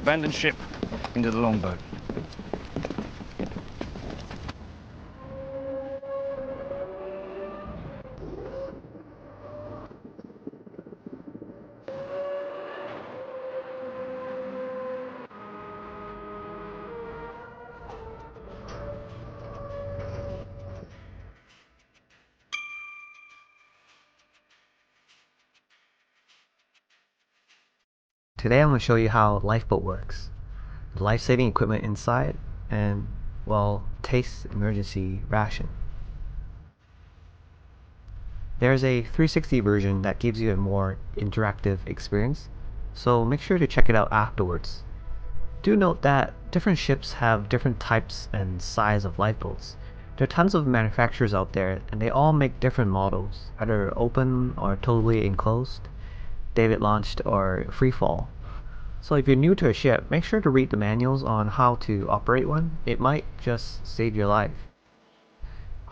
abandoned ship into the longboat. Today I'm going to show you how Lifeboat works, the life-saving equipment inside, and, well, taste emergency ration. There's a 360 version that gives you a more interactive experience, so make sure to check it out afterwards. Do note that different ships have different types and size of lifeboats. There are tons of manufacturers out there, and they all make different models, either open or totally enclosed, davit-launched or freefall. So if you're new to a ship, make sure to read the manuals on how to operate one. It might just save your life.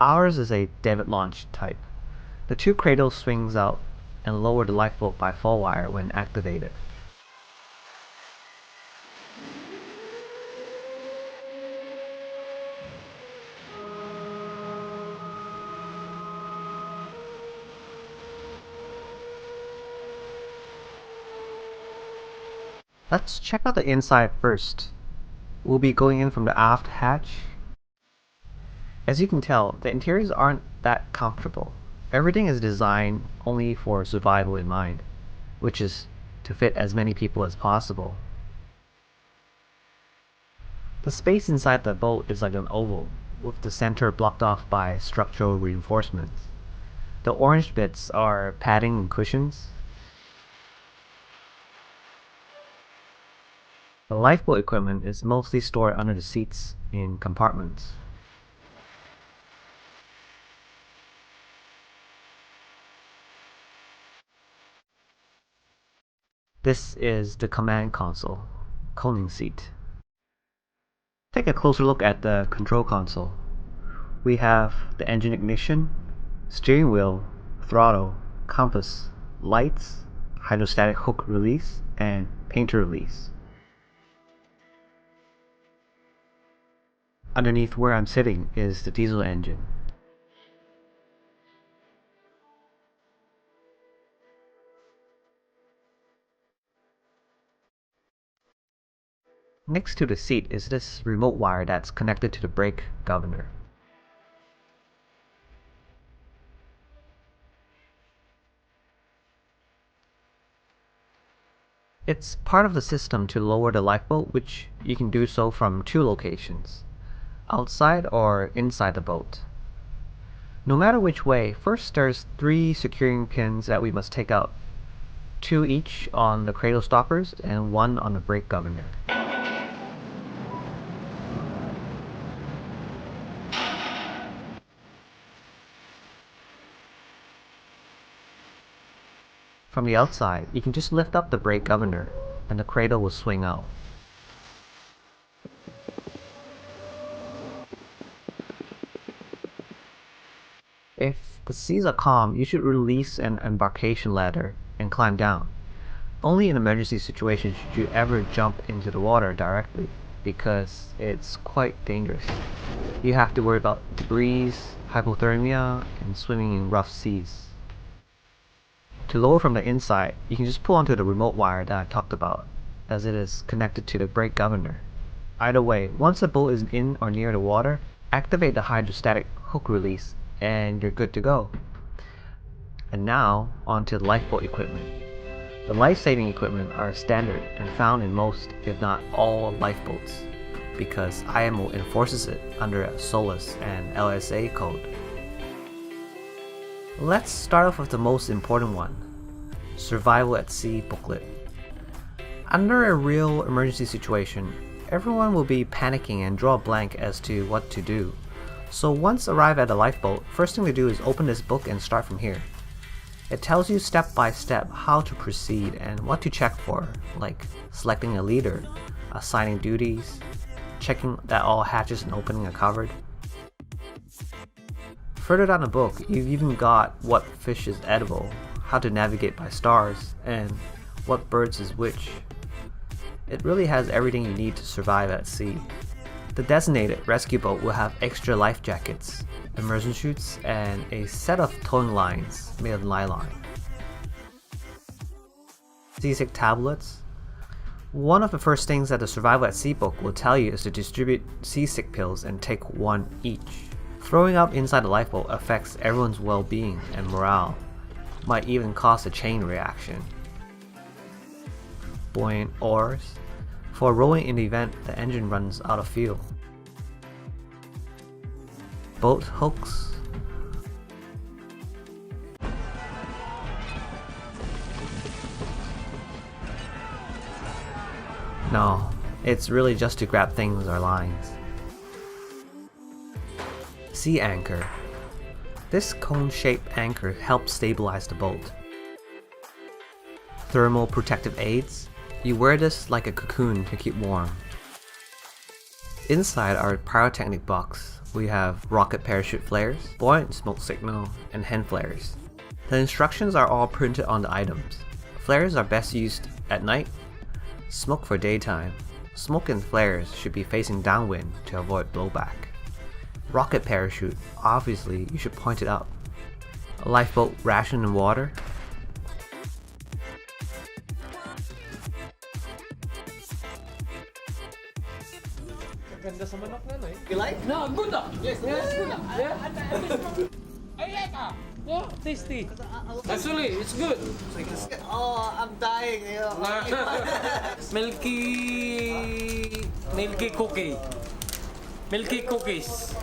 Ours is a davit-launched type. The two cradles swings out and lower the lifeboat by fall wire when activated. Let's check out the inside first. We'll be going in from the aft hatch. As you can tell, the interiors aren't that comfortable. Everything is designed only for survival in mind, which is to fit as many people as possible. The space inside the boat is like an oval, with the center blocked off by structural reinforcements. The orange bits are padding and cushions. The lifeboat equipment is mostly stored under the seats in compartments. This is the command console, coning seat. Take a closer look at the control console. We have the engine ignition, steering wheel, throttle, compass, lights, hydrostatic hook release, and painter release. Underneath where I'm sitting is the diesel engine. Next to the seat is this remote wire that's connected to the brake governor. It's part of the system to lower the lifeboat, which you can do so from two locations, outside or inside the boat. No matter which way, first there's 3 securing pins that we must take out, 2 each on the cradle stoppers and 1 on the brake governor. From the outside, you can just lift up the brake governor and the cradle will swing out. If the seas are calm, you should release an embarkation ladder and climb down. Only in emergency situations should you ever jump into the water directly, because it's quite dangerous. You have to worry about debris, hypothermia, and swimming in rough seas. To lower from the inside, you can just pull onto the remote wire that I talked about, as it is connected to the brake governor. Either way, once the boat is in or near the water, activate the hydrostatic hook release and you're good to go. And now, onto the lifeboat equipment. The life-saving equipment are standard and found in most, if not all, lifeboats, because IMO enforces it under a SOLAS and LSA code. Let's start off with the most important one, Survival at Sea booklet. Under a real emergency situation, everyone will be panicking and draw a blank as to what to do. So once arrive at a lifeboat, first thing to do is open this book and start from here. It tells you step by step how to proceed and what to check for, like selecting a leader, assigning duties, checking that all hatches and opening are covered. Further down the book, you've even got what fish is edible, how to navigate by stars, and what birds is which. It really has everything you need to survive at sea. The designated rescue boat will have extra life jackets, immersion chutes, and a set of towing lines made of nylon. Seasick tablets. One of the first things that the Survival at Sea book will tell you is to distribute seasick pills and take one each. Throwing up inside the lifeboat affects everyone's well-being and morale, might even cause a chain reaction. Buoyant oars, for rowing in the event the engine runs out of fuel. Boat hooks. No, it's really just to grab things or lines. Sea anchor. This cone-shaped anchor helps stabilize the boat. Thermal protective aids. You wear this like a cocoon to keep warm. Inside our pyrotechnic box, we have rocket parachute flares, buoyant smoke signal, and hand flares. The instructions are all printed on the items. Flares are best used at night. Smoke for daytime. Smoke and flares should be facing downwind to avoid blowback. Rocket parachute, obviously you should point it up. A lifeboat ration and water. Ganda sa manok na, no eh? You like? No, good ah. Yes, Yes, good ah. I Yeah, yeah, tasty. like Actually, it's good. Oh, I'm dying. Milky cookie. Milky cookies.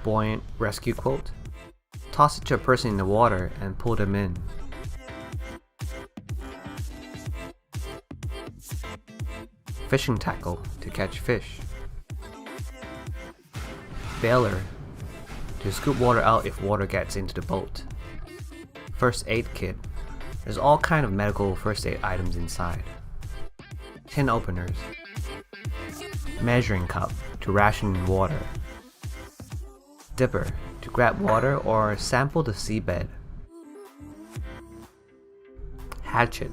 Buoyant rescue quote. Toss it to a person in the water and pull them in. Fishing tackle to catch fish. Bailer to scoop water out if water gets into the boat. First aid kit. There's all kind of medical first aid items inside. Tin openers. Measuring cup to ration water. Dipper to grab water or sample the seabed. Hatchet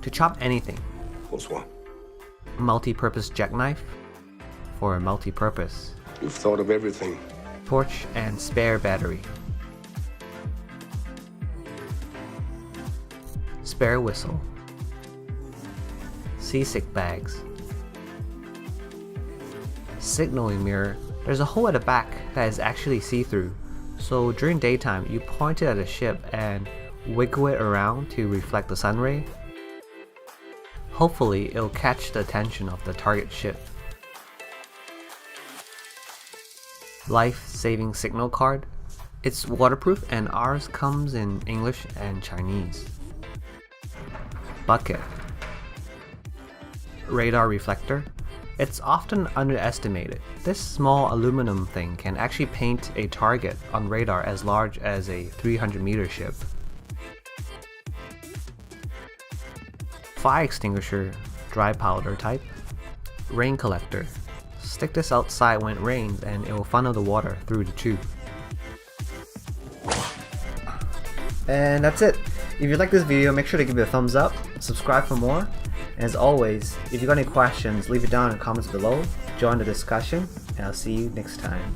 to chop anything. Bonsoir. Multi-purpose jackknife for multi-purpose. You've thought of everything. Torch and spare battery. Spare whistle. Seasick bags. Signaling mirror. There's a hole at the back that is actually see-through, so during daytime you point it at the ship and wiggle it around to reflect the sun ray. Hopefully it'll catch the attention of the target ship. Life-saving signal card. It's waterproof and ours comes in English and Chinese. Bucket. Radar reflector. It's often underestimated. This small aluminum thing can actually paint a target on radar as large as a 300-meter ship. Fire extinguisher, dry powder type. Rain collector. Stick this outside when it rains and it will funnel the water through the tube. And that's it. If you like this video, make sure to give it a thumbs up, subscribe for more. And as always, if you got any questions, leave it down in the comments below, join the discussion, and I'll see you next time.